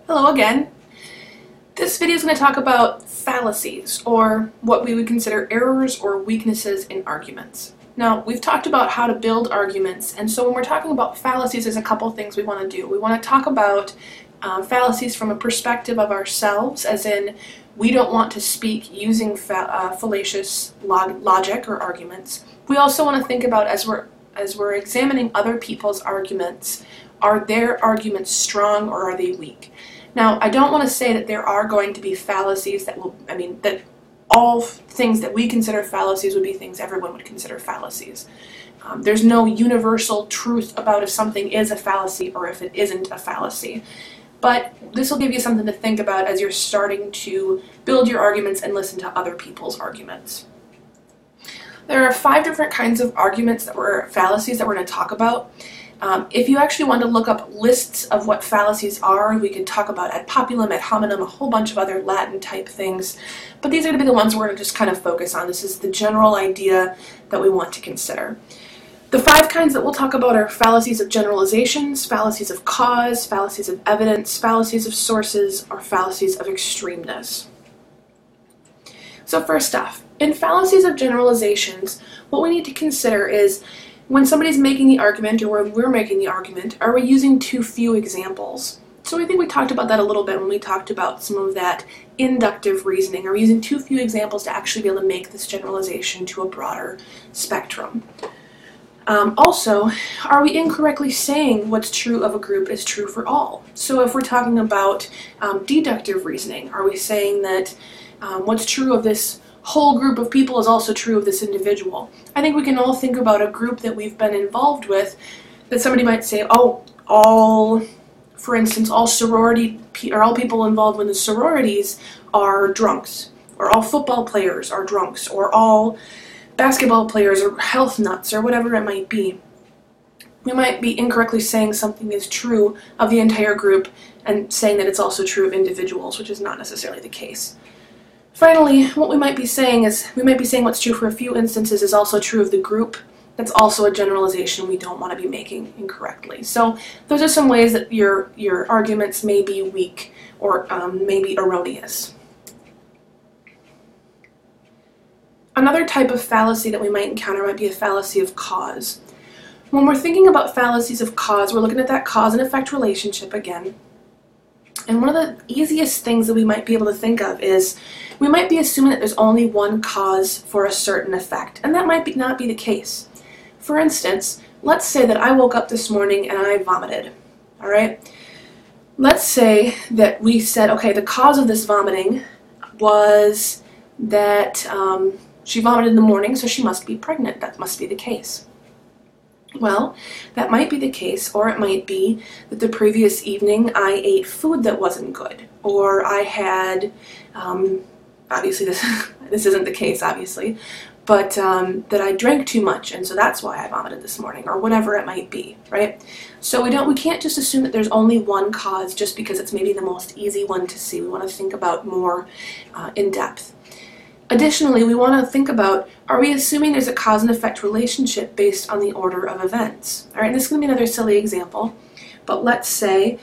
Hello again. This video is going to talk about fallacies, or what we would consider errors or weaknesses in arguments. Now, we've talked about how to build arguments, and so when we're talking about fallacies, there's a couple things we want to do. We want to talk about fallacies from a perspective of ourselves, as in we don't want to speak using fallacious logic or arguments. We also want to think about, as we're examining other people's arguments, are their arguments strong or are they weak? Now, I don't want to say that there are going to be fallacies that that all things that we consider fallacies would be things everyone would consider fallacies. There's no universal truth about if something is a fallacy or if it isn't a fallacy. But this will give you something to think about as you're starting to build your arguments and listen to other people's arguments. There are 5 different kinds of arguments that were fallacies that we're going to talk about. If you actually want to look up lists of what fallacies are, we could talk about ad populum, ad hominem, a whole bunch of other Latin type things, but these are going to be the ones we're going to just kind of focus on. This is the general idea that we want to consider. The 5 kinds that we'll talk about are fallacies of generalizations, fallacies of cause, fallacies of evidence, fallacies of sources, or fallacies of extremeness. So first off, in fallacies of generalizations, what we need to consider is when somebody's making the argument, or when we're making the argument, are we using too few examples? So I think we talked about that a little bit when we talked about some of that inductive reasoning. Are we using too few examples to actually be able to make this generalization to a broader spectrum? Also, are we incorrectly saying what's true of a group is true for all? So if we're talking about deductive reasoning, are we saying that what's true of this whole group of people is also true of this individual? I think we can all think about a group that we've been involved with that somebody might say, oh, for instance, all people involved in the sororities are drunks, or all football players are drunks, or all basketball players are health nuts, or whatever it might be. We might be incorrectly saying something is true of the entire group and saying that it's also true of individuals, which is not necessarily the case. Finally, what we might be saying is, we might be saying what's true for a few instances is also true of the group. That's also a generalization we don't want to be making incorrectly. So those are some ways that your arguments may be weak or may be erroneous. Another type of fallacy that we might encounter might be a fallacy of cause. When we're thinking about fallacies of cause, we're looking at that cause and effect relationship again. And one of the easiest things that we might be able to think of is we might be assuming that there's only one cause for a certain effect, and that might not be the case. For instance, let's say that I woke up this morning and I vomited, all right? Let's say that we said, okay, the cause of this vomiting was that she vomited in the morning, so she must be pregnant. That must be the case. Well, that might be the case, or it might be that the previous evening I ate food that wasn't good, or I had, obviously this isn't the case, obviously, but that I drank too much, and so that's why I vomited this morning, or whatever it might be, right? So we can't just assume that there's only one cause just because it's maybe the most easy one to see. We want to think about more in depth. Additionally, we want to think about, are we assuming there's a cause and effect relationship based on the order of events? All right, and this is going to be another silly example, but let's say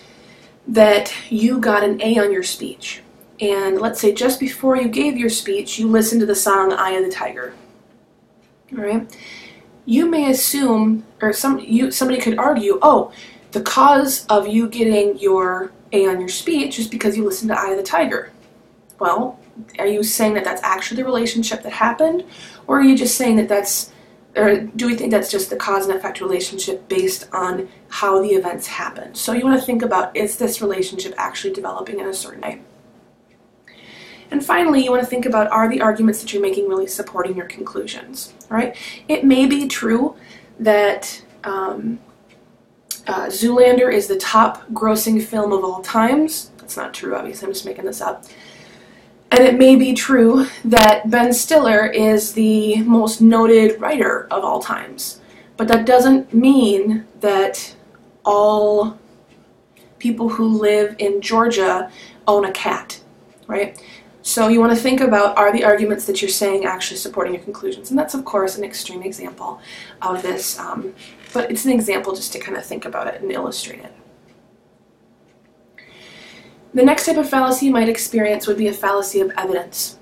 that you got an A on your speech, and let's say just before you gave your speech, you listened to the song Eye of the Tiger. All right, you may assume, or somebody could argue, oh, the cause of you getting your A on your speech is because you listened to Eye of the Tiger. Well, are you saying that that's actually the relationship that happened, or are you just saying that or do we think that's just the cause and effect relationship based on how the events happened? So you want to think about, is this relationship actually developing in a certain way? And finally, you want to think about, are the arguments that you're making really supporting your conclusions? All right? It may be true that Zoolander is the top grossing film of all times. That's not true, obviously, I'm just making this up. And it may be true that Ben Stiller is the most noted writer of all times. But that doesn't mean that all people who live in Georgia own a cat, right? So you want to think about, are the arguments that you're saying actually supporting your conclusions? And that's, of course, an extreme example of this, but it's an example just to kind of think about it and illustrate it. The next type of fallacy you might experience would be a fallacy of evidence.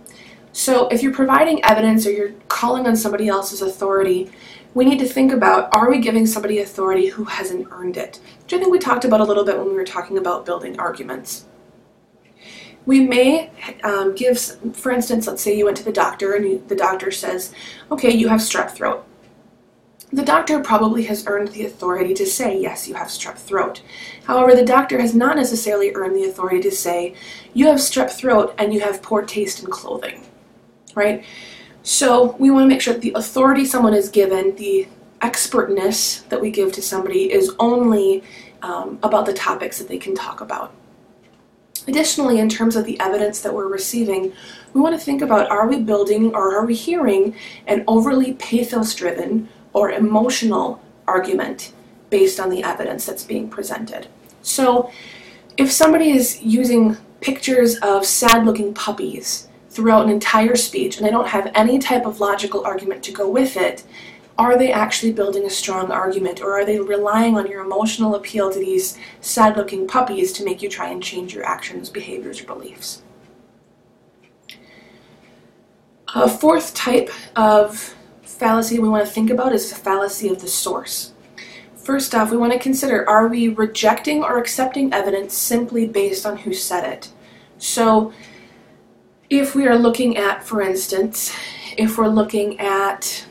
So if you're providing evidence or you're calling on somebody else's authority, we need to think about, are we giving somebody authority who hasn't earned it? Which I think we talked about a little bit when we were talking about building arguments. We may give, for instance, let's say you went to the doctor and the doctor says, okay, you have strep throat. The doctor probably has earned the authority to say, yes, you have strep throat. However, the doctor has not necessarily earned the authority to say, you have strep throat and you have poor taste in clothing, right? So we want to make sure that the authority someone is given, the expertness that we give to somebody, is only about the topics that they can talk about. Additionally, in terms of the evidence that we're receiving, we want to think about, are we building or are we hearing an overly pathos-driven or emotional argument based on the evidence that's being presented? So if somebody is using pictures of sad-looking puppies throughout an entire speech and they don't have any type of logical argument to go with it, are they actually building a strong argument, or are they relying on your emotional appeal to these sad-looking puppies to make you try and change your actions, behaviors, or beliefs? A fourth type of fallacy we want to think about is the fallacy of the source. First off, we want to consider, are we rejecting or accepting evidence simply based on who said it? So if we are looking at, for instance, if we're looking at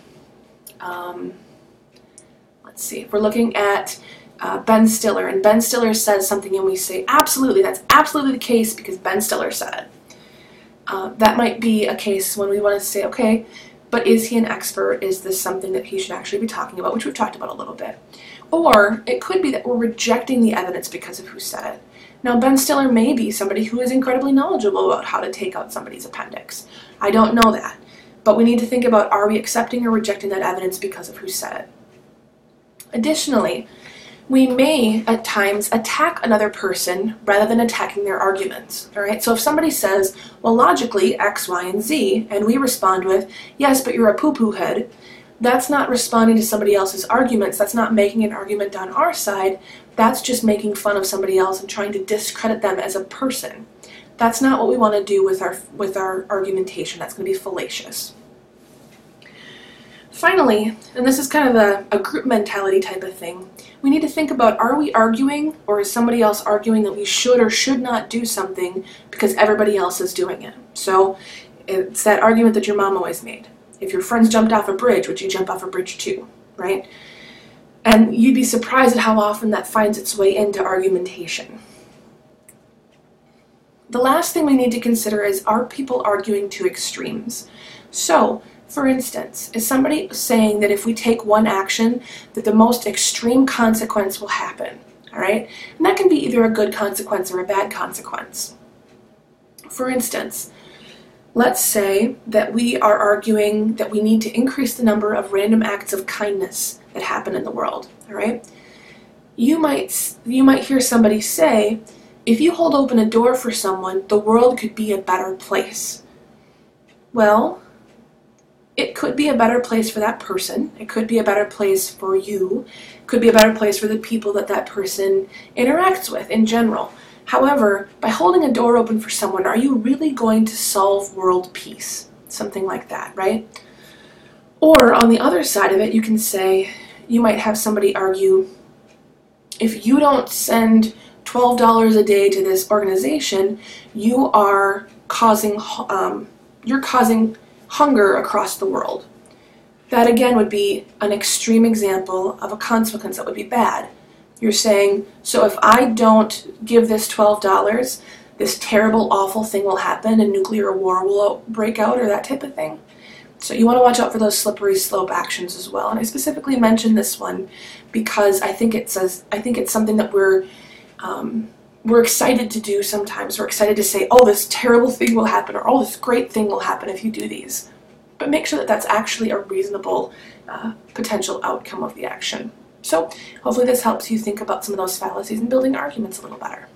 let's see, if we're looking at Ben Stiller, and Ben Stiller says something and we say, absolutely, that's absolutely the case because Ben Stiller said it. That might be a case when we want to say, okay, but is he an expert? Is this something that he should actually be talking about, which we've talked about a little bit? Or it could be that we're rejecting the evidence because of who said it. Now, Ben Stiller may be somebody who is incredibly knowledgeable about how to take out somebody's appendix. I don't know that. But we need to think about, are we accepting or rejecting that evidence because of who said it? Additionally, we may at times attack another person rather than attacking their arguments. All right? So if somebody says, well, logically, X, Y, and Z, and we respond with, yes, but you're a poo-poo head, that's not responding to somebody else's arguments. That's not making an argument on our side. That's just making fun of somebody else and trying to discredit them as a person. That's not what we want to do with our argumentation. That's going to be fallacious. Finally, and this is kind of a group mentality type of thing, we need to think about, are we arguing, or is somebody else arguing that we should or should not do something because everybody else is doing it? So it's that argument that your mom always made. If your friends jumped off a bridge, would you jump off a bridge too, right? And you'd be surprised at how often that finds its way into argumentation. The last thing we need to consider is, are people arguing to extremes? So, for instance, is somebody saying that if we take one action, that the most extreme consequence will happen, all right? And that can be either a good consequence or a bad consequence. For instance, let's say that we are arguing that we need to increase the number of random acts of kindness that happen in the world, all right? You might hear somebody say, if you hold open a door for someone, the world could be a better place. Well, it could be a better place for that person. It could be a better place for you. It could be a better place for the people that that person interacts with in general. However, by holding a door open for someone, are you really going to solve world peace? Something like that, right? Or on the other side of it, you can say, you might have somebody argue, if you don't send $12 a day to this organization, you are causing hunger across the world. That again would be an extreme example of a consequence that would be bad. You're saying, so if I don't give this $12, this terrible, awful thing will happen and nuclear war will break out, or that type of thing. So you want to watch out for those slippery slope actions as well. And I specifically mentioned this one because I think it's something that we're excited to do sometimes. We're excited to say, oh, this terrible thing will happen, or oh, this great thing will happen if you do these. But make sure that that's actually a reasonable potential outcome of the action. So hopefully this helps you think about some of those fallacies and building arguments a little better.